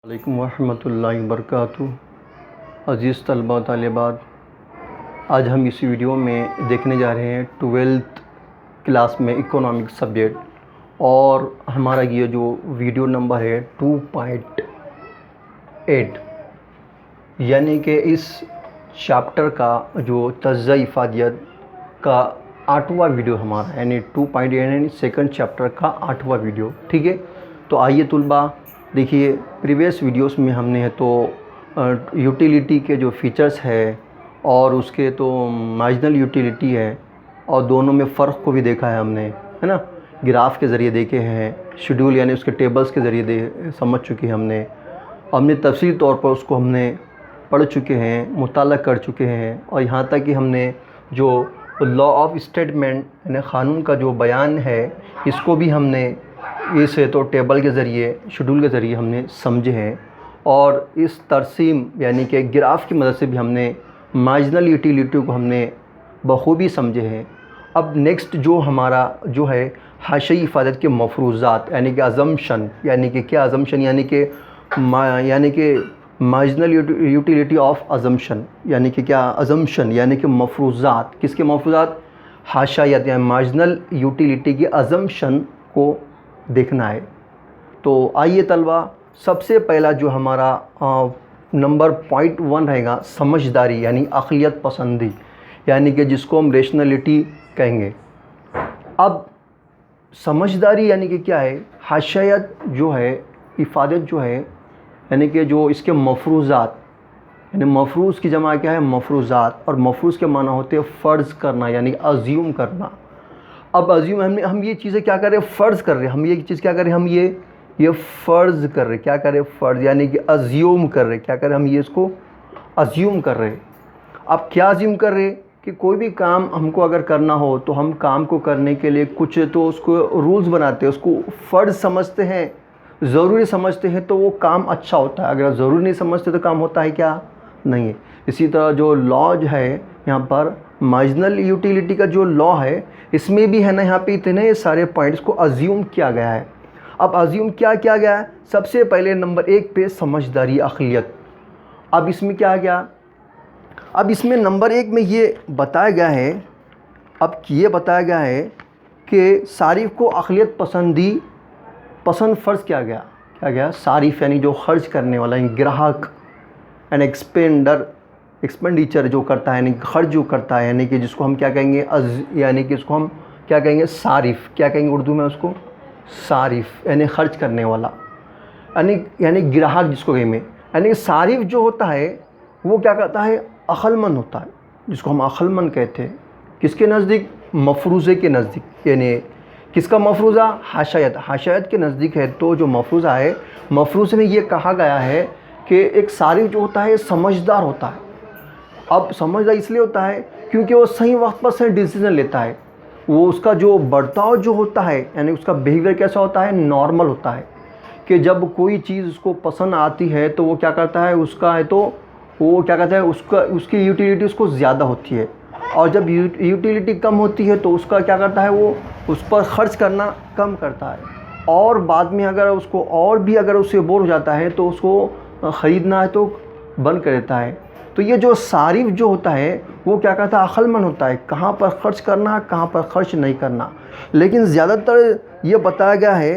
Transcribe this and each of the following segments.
वालेकुम वरहमतुल्लाहि वबरकातुहू। अज़ीज़ तलबा व तालिबात, आज हम इस वीडियो में देखने जा रहे हैं 12th क्लास में इकोनॉमिक्स सब्जेक्ट, और हमारा ये जो वीडियो नंबर है 2.8, यानी कि इस चैप्टर का जो तज़्ज़िया इफ़ादियत का 8वां वीडियो हमारा, यानी 2.8 यानी सेकंड चैप्टर का 8वां वीडियो। ठीक है, तो आइए तुलबा देखिए, प्रीवियस वीडियोस में हमने तो यूटिलिटी के जो फीचर्स है और उसके तो मार्जिनल यूटिलिटी है, और दोनों में फ़र्क को भी देखा है हमने, है ना। ग्राफ के ज़रिए देखे हैं, शेड्यूल यानी उसके टेबल्स के ज़रिए समझ चुके हैं हमने तफसीली तौर पर उसको हमने पढ़ चुके हैं, मुताला कर चुके हैं, और यहाँ तक कि हमने जो लॉ ऑफ स्टेटमेंट यानी क़ानून का जो बयान है, इसको भी हमने इसे तो टेबल के ज़रिए, शेड्यूल के ज़रिए हमने समझे हैं, और इस तरसीम यानी कि ग्राफ की मदद से भी हमने मार्जिनल यूटिलिटी को हमने बखूबी समझे हैं। अब नेक्स्ट जो हमारा जो है हाशिई इफ़ादत के मफ़रूज़ात, यानी कि अज़म्पशन, यानी कि क्या अज़म्पशन, यानी कि मार्जिनल यूटिलिटी ऑफ अज़म्पशन, यानी कि क्या अज़म्पशन, यानी कि मफ़रूज़ात, किसके मफ़रूज़ात, हाशियात यानी मार्जिनल यूटिलिटी के अज़म्पशन को देखना है। तो आइए तलबा, सबसे पहला जो हमारा नंबर पॉइंट 1 रहेगा समझदारी यानी अक़लियत पसंदी, यानी कि जिसको हम रेशनलिटी कहेंगे। अब समझदारी यानी कि क्या है, हाशियत जो है, इफ़ादत जो है, यानी कि जो इसके मफ़रूज़ात, यानी मफ़रूज़ की जमा क्या है, मफ़रूज़ात, और मफ़रूज़ के माना होते हैं फ़र्ज़ करना यानी अज़्यूम करना। अब अज़्यूम हम ये चीज़ें क्या कर रहे हैं, फ़र्ज़ कर रहे हैं, हम ये चीज़ क्या कर रहे हैं, हम ये फ़र्ज़ कर रहे हैं, क्या कर रहे हैं, फ़र्ज़ यानी कि अज़्यूम कर रहे हैं, क्या कर रहे हैं, हम ये इसको अज़्यूम कर रहे हैं। अब क्या अज़्यूम कर रहे हैं कि कोई भी काम हमको अगर करना हो तो हम काम को करने के लिए कुछ तो उसको रूल्स बनाते हैं, उसको फ़र्ज़ समझते हैं, ज़रूरी समझते हैं, तो वो काम अच्छा होता है। अगर ज़रूरी नहीं समझते तो काम होता है क्या, नहीं है। इसी तरह जो लॉ है यहाँ पर मार्जिनल यूटिलिटी का जो लॉ है, इसमें भी है ना, यहाँ पे इतने सारे पॉइंट्स को अज़्यूम किया गया है। अब अज़्यूम क्या किया गया है, सबसे पहले नंबर 1 पे समझदारी अक़लियत। अब इसमें क्या आ गया, अब इसमें नंबर 1 में ये बताया गया है, अब ये बताया गया है कि सारिफ़ को अक़लियत पसंद फ़र्ज़ किया गया। क्या गया, सारिफ़ यानी जो खर्च करने वाला, ग्राहक, एंड एक्सपेंडिचर जो करता है, यानी खर्च जो करता है, यानी कि जिसको हम क्या कहेंगे, यानी कि इसको हम क्या कहेंगे, सारिफ़, क्या कहेंगे उर्दू में उसको, सारिफ़ यानी खर्च करने वाला, यानी ग्राहक जिसको कहेंगे। यानी सारिफ़ जो होता है वो क्या करता है, अक़लमंद होता है, जिसको हम अक़लमंद कहते हैं। किसके नज़दीक, मफ़रूज़े के नज़दीक, यानी किसका मफ़रूज़ा, हाशियत के नज़दीक है। तो जो मफ़रूज़ा है, मफ़रूज़े में ये कहा गया है कि एक सारिफ़ जो होता है समझदार होता है। अब समझदार इसलिए होता है क्योंकि वो सही वक्त पर सही डिसीज़न लेता है। वो उसका जो बर्ताव जो होता है, यानी उसका बिहेवियर कैसा होता है, नॉर्मल होता है, कि जब कोई चीज़ उसको पसंद आती है तो वो क्या करता है, उसका है तो वो क्या कहता है, उसकी यूटिलिटी उसको ज़्यादा होती है, और जब यूटिलिटी कम होती है तो उसका क्या करता है, वो उस पर ख़र्च करना कम करता है, और बाद में अगर उसको और भी अगर उससे बोर हो जाता है तो उसको ख़रीदना है तो बंद कर देता है। तो ये जो सारिफ़ जो होता है वो क्या करता है, अक़लमंद होता है, कहाँ पर ख़र्च करना, कहाँ पर ख़र्च नहीं करना। लेकिन ज़्यादातर ये बताया गया है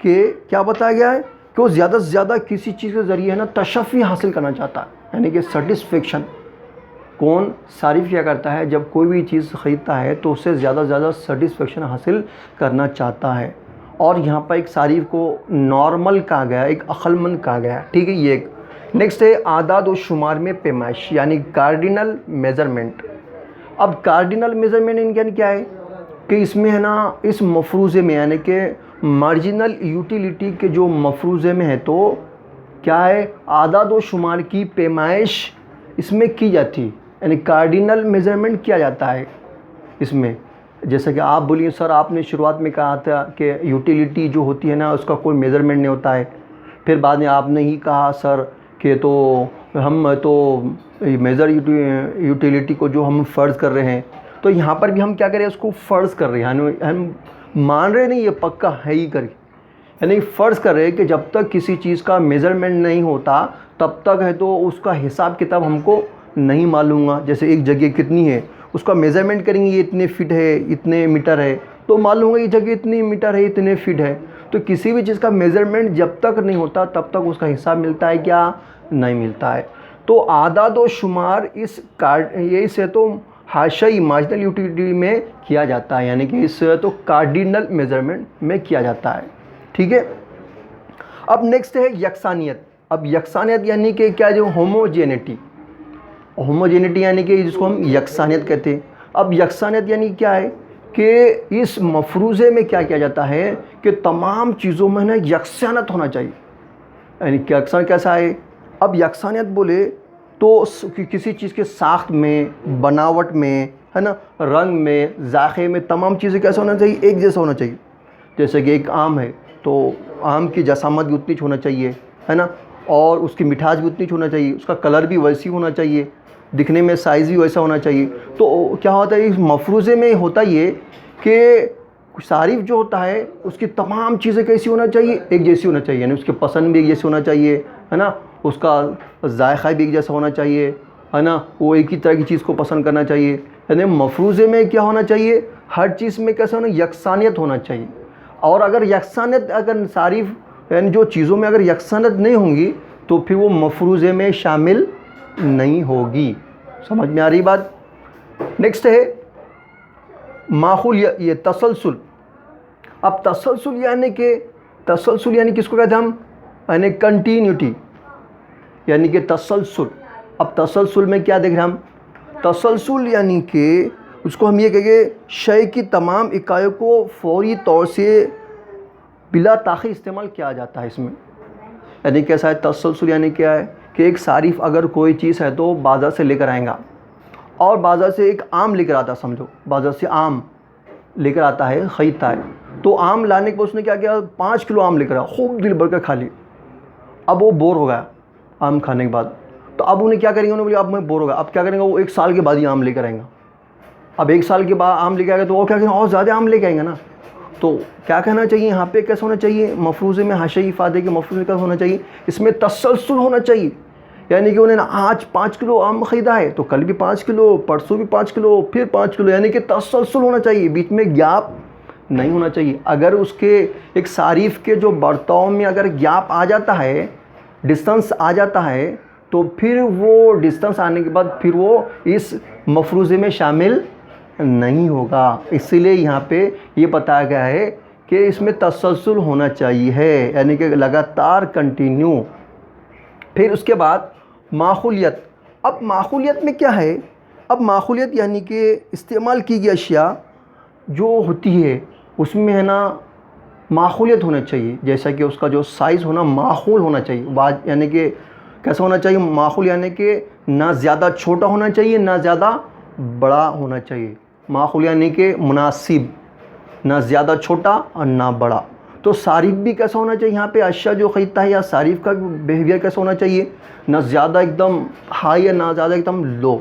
कि क्या बताया गया है कि वो ज़्यादा से ज़्यादा किसी चीज़ के ज़रिए है ना तशफ़ी हासिल करना चाहता है, यानी कि सेटिस्फेक्शन। कौन, सारिफ़ क्या करता है, जब कोई भी चीज़ ख़रीदता है तो उससे ज़्यादा से ज़्यादा सेटिस्फेक्शन हासिल करना चाहता है। और यहाँ पर एक सारिफ़ को नॉर्मल कहा गया, एक अक़लमंद कहा गया। ठीक है, ये एक नेक्स्ट है आदाद व शुमार में पैमाइश, यानी कार्डिनल मेज़रमेंट। अब कार्डिनल मेज़रमेंट यानी क्या है कि इसमें है ना, इस मफ़रूज़े में, यानी कि मार्जिनल यूटिलिटी के जो मफ़रूज़े में है, तो क्या है, आदाद व शुमार की पैमाइश इसमें की जाती है, यानी कार्डिनल मेज़रमेंट किया जाता है इसमें। जैसा कि आप बोलिए सर, आपने शुरुआत में कहा था कि यूटिलिटी जो होती है ना, उसका कोई मेज़रमेंट नहीं होता है। फिर बाद में आपने ही कहा सर कि तो हम तो मेज़र यूटिलिटी को जो हम फ़र्ज़ कर रहे हैं, तो यहाँ पर भी हम क्या करें, उसको फ़र्ज़ कर रहे हैं, हम मान रहे नहीं ये पक्का है ही करके, यानी फ़र्ज़ कर रहे हैं कि जब तक किसी चीज़ का मेज़रमेंट नहीं होता तब तक है तो उसका हिसाब किताब हमको नहीं मालूम होगा। जैसे एक जगह कितनी है, उसका मेज़रमेंट करेंगे, ये इतने फ़ीट है, इतने मीटर है, तो मालूम होगा ये जगह इतनी मीटर है, इतने फ़ीट है। तो किसी भी चीज़ का मेज़रमेंट जब तक नहीं होता तब तक उसका हिसाब मिलता है क्या? नहीं मिलता है। तो आदाद व शुमार इस ये से तो हाशियाई मार्जिनल यूटिलिटी में किया जाता है, यानी कि इस तो कार्डिनल मेज़रमेंट में किया जाता है। ठीक है। अब नेक्स्ट है यकसानियत। अब यकसानियत यानी कि क्या, जो होमोजेनिटी, होमोजेनिटी यानी कि जिसको हम यकसानियत कहते हैं। अब यकसानियत यानी क्या है कि इस मफरूज़े में क्या किया जाता है कि तमाम चीज़ों में ना यकसानियत होना चाहिए। यानी कि यकसान कैसा है? अब यकसानियत बोले तो किसी चीज़ के साख्त में, बनावट में, है ना, रंग में, ज़ायक़े में, तमाम चीज़ें कैसा होना चाहिए? एक जैसा होना चाहिए। जैसे कि एक आम है तो आम की जसामत भी उतनी होना चाहिए, है ना, और उसकी मिठास भी उतनी होना चाहिए, उसका कलर भी वैसी होना चाहिए, दिखने में साइज़ भी वैसा होना चाहिए। तो क्या होता है इस मफरूज़े में? होता ये कि सारिफ जो होता है उसकी तमाम चीज़ें कैसी होना चाहिए? एक जैसी होना चाहिए। यानी उसके पसंद भी एक जैसी होना चाहिए, है ना, उसका जायक़ा भी एक जैसा होना चाहिए, है ना, वो एक ही तरह की चीज़ को पसंद करना चाहिए। यानी मफरूज़े में क्या होना चाहिए? हर चीज़ में कैसा होना? यकसानियत होना चाहिए। और अगर यकसानियत, अगर सारिफ यानी जो चीज़ों में अगर यकसानियत नहीं होंगी तो फिर वो मफरूज़े में शामिल नहीं होगी। समझ में आ रही बात? नेक्स्ट है माखूल, ये तसलसल। अब तसलसल यानी किसको कहते हैं हम? यानी कंटिन्यूटी, यानी कि तसलसल। अब तसलसल में क्या देख रहे हैं हम? तसलसल यानी कि उसको हम ये कहेंगे शय की तमाम इकाइयों को फौरी तौर से बिला ताख़ीर इस्तेमाल किया जाता है इसमें। यानी कैसा है तसलसल? यानी क्या है कि एक सारिफ अगर कोई चीज़ है तो बाज़ार से लेकर आएगा, और बाज़ार से एक आम लेकर आता, समझो बाज़ार से आम लेकर आता है, ख़रीदता है, तो आम लाने के बाद उसने क्या किया? 5 किलो आम लेकर आया, खूब दिल भर कर खा ली। अब वो बोर हो गया आम खाने के बाद, तो अब उन्हें क्या करेंगे? उन्होंने बोला अब मैं बोर हो गया, अब क्या करेंगे? वो 1 साल के बाद ही आम लेकर आएंगे। अब 1 साल के बाद आम लेकर आएगा तो वो क्या करेंगे? और ज़्यादा आम लेकर आएंगे ना। तो क्या कहना चाहिए यहाँ पे? कैसा होना चाहिए? मफरूज़े में हाशियाई इफ़ादे के मफरूज़े का होना चाहिए, इसमें तसलसल होना चाहिए। यानी कि उन्होंने आज 5 किलो आम ख़रीदा है तो कल भी 5 किलो, परसों भी 5 किलो, फिर 5 किलो, यानी कि तसलसल होना चाहिए, बीच में गैप नहीं होना चाहिए। अगर उसके एक सारिफ के जो बर्ताव में अगर गैप आ जाता है, डिस्टेंस आ जाता है, तो फिर वो डिस्टेंस आने के बाद फिर वो इस मफरूज़े में शामिल नहीं होगा। इसीलिए यहाँ पे ये बताया गया है कि इसमें तसलसल होना चाहिए है, यानी कि लगातार कंटिन्यू। फिर उसके बाद माखूलियत। अब माखूलियत में क्या है? अब माखूलियत यानी कि इस्तेमाल की गई अशिया जो होती है उसमें है ना माखूलियत होना चाहिए। जैसा कि उसका जो साइज़ होना माखूल होना चाहिए। बात यानी कि कैसा होना चाहिए? माखूल यानी कि ना ज़्यादा छोटा होना चाहिए ना ज़्यादा बड़ा होना चाहिए। माखूल यानी कि मुनासिब, ना ज़्यादा छोटा और ना बड़ा। तो सारिफ भी कैसा होना चाहिए? यहाँ पे अशिया जो ख़रीदता है या सारिफ का बिहेवियर कैसा होना चाहिए? ना ज़्यादा एकदम हाई है ना ज़्यादा एकदम लो।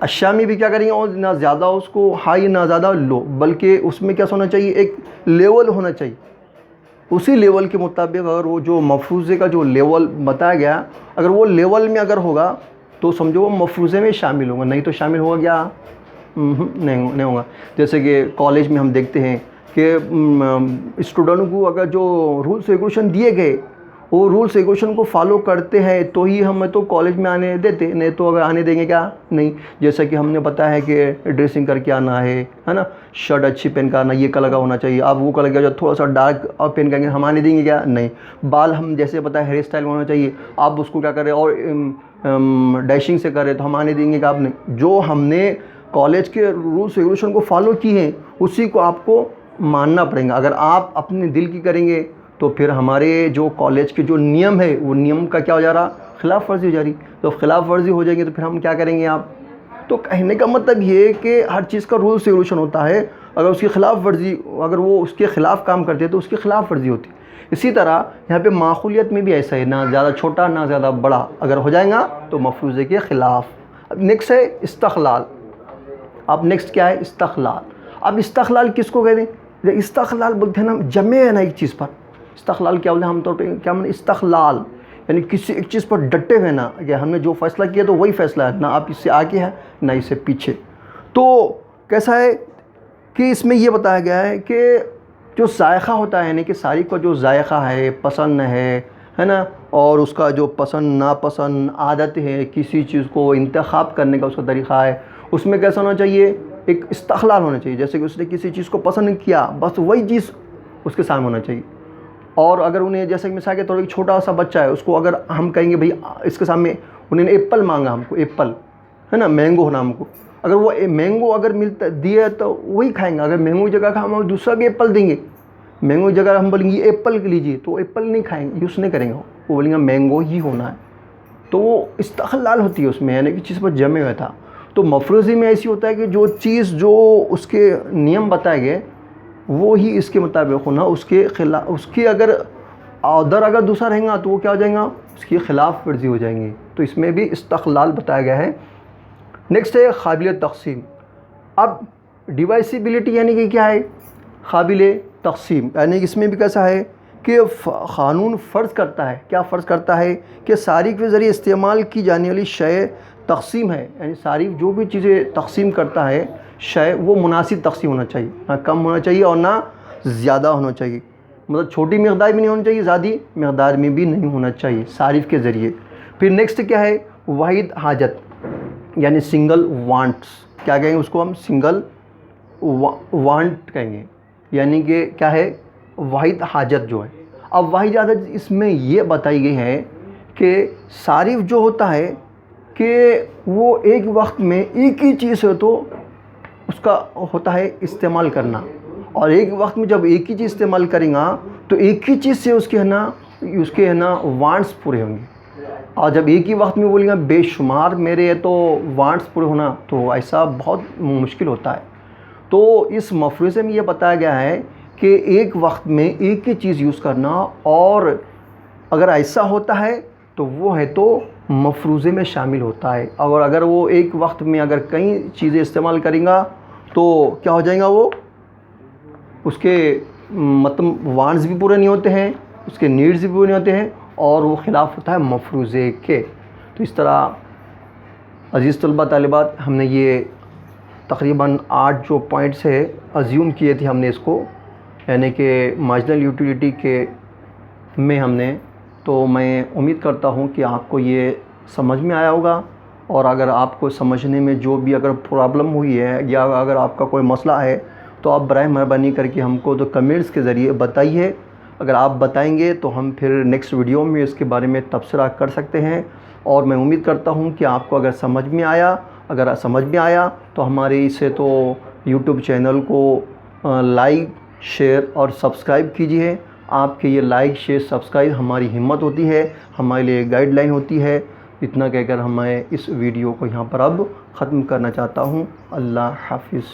अशिया में भी क्या करेंगे? और ना ज़्यादा उसको हाई ना ज़्यादा लो, बल्कि उसमें क्या होना चाहिए? एक लेवल होना चाहिए। उसी लेवल के मुताबिक अगर वो जो मफरूज़े का जो लेवल बताया गया, अगर वो लेवल में अगर होगा तो समझो वो मफरूज़े में शामिल होगा, नहीं तो शामिल होगा क्या? नहीं होगा। जैसे कि कॉलेज में हम देखते हैं कि स्टूडेंट को अगर जो रूल्स रेगुलेशन दिए गए वो रूल्स रेगुलेशन को फॉलो करते हैं तो ही हमें तो कॉलेज में आने देते, नहीं तो अगर आने देंगे क्या? नहीं। जैसा कि हमने बताया है कि ड्रेसिंग करके आना है ना, शर्ट अच्छी पहन कर आना, ये कलर का होना चाहिए। अब वो कलर का जो थोड़ा सा डार्क और पहन करेंगे हम आने देंगे क्या? नहीं। बाल हम जैसे बताया हेयर स्टाइल होना चाहिए, आप उसको क्या करें और डैशिंग से करें तो हम आने देंगे क्या? आप नहीं। जो हमने कॉलेज के रूल्स रेगुलेशन को फॉलो किए हैं उसी को आपको मानना पड़ेगा। अगर आप अपने दिल की करेंगे तो फिर हमारे जो कॉलेज के जो नियम है वो नियम का क्या हो जा रहा? खिलाफ वर्जी हो जा रही। तो खिलाफ वर्जी हो जाएगी तो फिर हम क्या करेंगे आप? तो कहने का मतलब ये है कि हर चीज़ का रूल्स रेगुलेशन होता है, अगर उसकी खिलाफ वर्जी, अगर वो उसके ख़िलाफ़ काम करते हैं तो उसकी खिलाफ वर्जी होती है। इसी तरह यहाँ पे माखूलियत में भी ऐसा है, ना ज़्यादा छोटा ना ज़्यादा बड़ा अगर हो जाएगा तो मफरूज़े के ख़िलाफ़। अब नेक्स्ट है इस्तक़लाल। अब नेक्स्ट क्या है? इस्तक़लाल। अब इस्तक़लाल किसको कहते हैं? इस्तक़लाल बोलते हैं ना, जमे है ना एक चीज़ पर, इस्तक़लाल क्या बोलते हैं आमतौर पे, क्या मैंने इस्तक़लाल यानी किसी एक चीज़ पर डटे हुए ना, कि हमने जो फ़ैसला किया तो वही फ़ैसला है, ना आप इससे आगे हैं ना इससे पीछे। तो कैसा है कि इसमें ये बताया गया है कि जो जायक़ा होता है, यानी कि सारिफ़ का जो जायक़ा है, पसंद है ना, और उसका जो पसंद नापसंद आदत है, किसी चीज़ को इंतख़ाब करने का उसका तरीक़ा है, उसमें कैसा होना चाहिए, एक इस्तक़लाल होना चाहिए। जैसे कि उसने किसी चीज़ को पसंद किया, बस वही चीज़ उसके सामने होना चाहिए। और अगर उन्हें, जैसे कि मिसाल के तौर पर छोटा सा बच्चा है, उसको अगर हम कहेंगे भाई इसके सामने उन्होंने एप्पल मांगा, हमको एप्पल है ना, मैंगो होना हमको, अगर वो मैंगो अगर मिलता दिया तो वही खाएंगे। अगर मैंगो की जगह हम दूसरा भी एप्पल देंगे, मैंगो की जगह हम बोलेंगे एप्पल के लीजिए, तो एप्पल नहीं खाएंगे, यूज़ नहीं करेंगे, वो बोलेंगे मैंगो ही होना है। तो वो इस्तक़लाल होती है उसमें, यानी कि चीज़ पर जमे हुआ था। तो मफरूज़ी में ऐसी होता है कि जो चीज़ जो उसके नियम बताए गए वो ही इसके मुताबिक होना, उसके खिलाफ, उसकी अगर अगर दूसरा रहेगा तो वो क्या हो जाएगा, उसकी खिलाफ वर्जी हो जाएंगी। तो इसमें भी इस्तक़लाल बताया गया है। नेक्स्ट है काबिलियत तक़सीम। अब डिवाइसिबिलिटी यानी कि क्या है, काबिल तक़सीम, यानी कि इसमें भी कैसा है कि क़ानून फ़र्ज़ करता है, क्या फ़र्ज़ करता है कि सारिफ़ के ज़रिए इस्तेमाल की जाने वाली शय तक़सीम है, यानी सारिफ़ जो भी चीज़ें तक़सीम करता है शय, वो मुनासिब तक़सीम होना चाहिए, ना कम होना चाहिए और ना ज़्यादा होना चाहिए। मतलब छोटी मक़दार भी नहीं होनी चाहिए, ज़्यादा मक़दार में भी नहीं होना चाहिए सारिफ़ के ज़रिए। फिर नेक्स्ट क्या है, वाहिद हाजत यानी सिंगल वांट्स, क्या कहेंगे उसको हम, सिंगल वांट कहेंगे, यानी कि क्या है, वाहिद हाजत जो है। अब वाहिद हाजत इसमें ये बताई गई है कि सारिफ़ जो होता है कि वो एक वक्त में एक ही चीज़ है तो उसका होता है इस्तेमाल करना, और एक वक्त में जब एक ही चीज़ इस्तेमाल करेगा तो एक ही चीज़ से उसके है ना वांट्स पूरे होंगे। और जब एक ही वक्त में बोलेंगे बेशुमार मेरे तो वांट्स पूरे होना, तो ऐसा बहुत मुश्किल होता है। तो इस मफरूज़े में ये बताया गया है कि एक वक्त में एक ही चीज़ यूज़ करना, और अगर ऐसा होता है तो वो है तो मफरूज़े में शामिल होता है। और अगर वो एक वक्त में अगर कई चीज़ें इस्तेमाल करेगा तो क्या हो जाएगा, वो उसके मतलब वांट्स भी पूरे नहीं होते हैं, उसके नीड्स भी पूरे नहीं होते हैं, और वो ख़िलाफ़ होता है मफरूज़े के। तो इस तरह अज़ीज़ तलबा तालिबात, हमने ये तकरीबन 8 जो पॉइंट्स है अज्यूम किए थे हमने इसको, यानी कि मार्जिनल यूटिलिटी के में हमने। तो मैं उम्मीद करता हूँ कि आपको ये समझ में आया होगा, और अगर आपको समझने में जो भी अगर प्रॉब्लम हुई है या अगर आपका कोई मसला है तो आप बराए मेहरबानी करके हमको तो कमेंट्स के ज़रिए बताइए। अगर आप बताएंगे तो हम फिर नेक्स्ट वीडियो में इसके बारे में तबसरा कर सकते हैं। और मैं उम्मीद करता हूँ कि आपको अगर समझ में आया, तो हमारे इसे तो यूट्यूब चैनल को लाइक शेयर और सब्सक्राइब कीजिए। आपके ये लाइक शेयर सब्सक्राइब हमारी हिम्मत होती है, हमारे लिए गाइडलाइन होती है। इतना कहकर मैं इस वीडियो को यहाँ पर अब ख़त्म करना चाहता हूँ। अल्लाह हाफ़िज़।